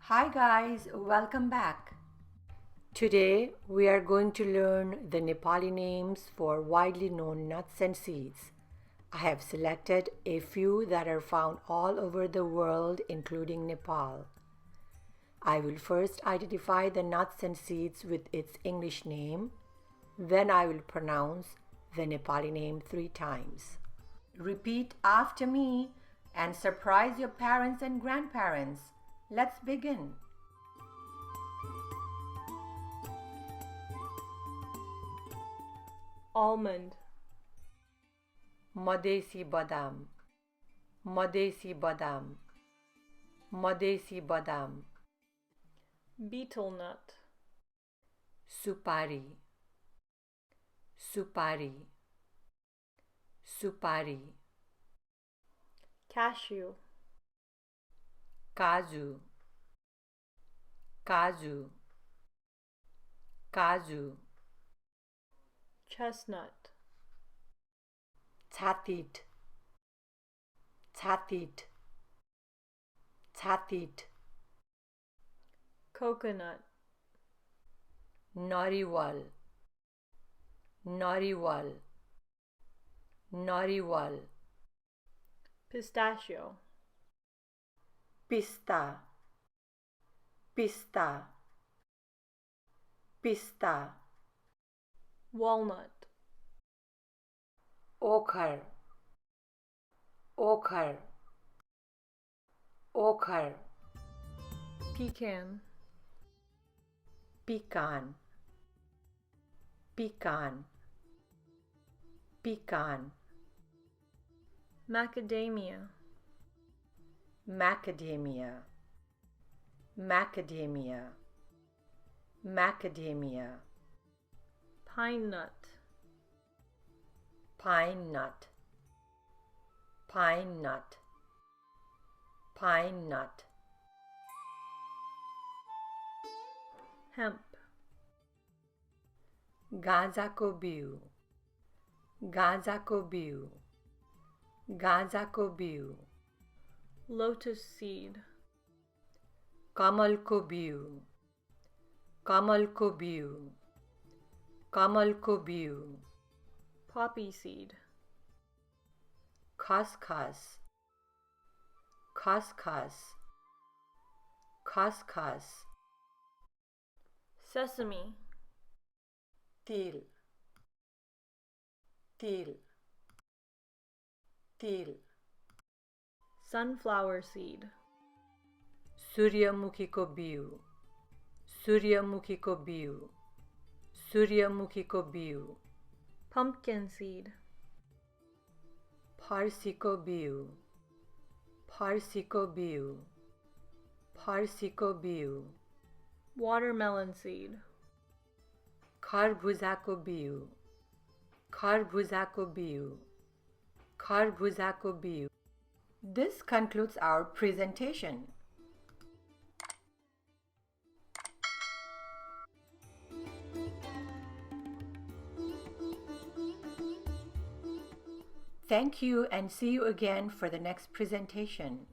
Hi guys, welcome back. Today we are going to learn the Nepali names for widely known nuts and seeds. I have selected a few that are found all over the world, including Nepal. I will first identify the nuts and seeds with its English name. Then I will pronounce the Nepali name 3 times. Repeat after me and surprise your parents and grandparents. Let's begin. Almond, Madesi badam, Madesi badam, Madesi badam. betel nut, Supari, Supari, Supari. cashew, Kaju, Kaju, Kaju. chestnut, Chatit, Chatit, Chatit. coconut, Nariwal, Nariwal, Nariwal. pistachio, Pista, Pista, Pista. walnut, Ochre, Ochre, Ochre. pecan, Pecan, Pecan, Pecan. macadamia, Macadamia, Macadamia, Macadamia. pine nut, Pine nut, Pine nut, Pine nut. hemp, Gazako biu, Gazako biu, Gazako biu. lotus seed, Kamal ko biu, Kamal ko biu, Kamal ko biu. poppy seed, Khaskhas, Khaskhas, Khaskhas. sesame, Til, Til, Til. sunflower seed, Suryamukhi ko biu, Suryamukhi ko biu, Suryamukhi ko biu. pumpkin seed, Parsi ko biu, Parsi ko biu, Parsi ko biu. watermelon seed, Kharbhuza ko biu, Kharbhuza ko biu, Kharbhuza ko biu. This concludes our presentation. Thank you and see you again for the next presentation.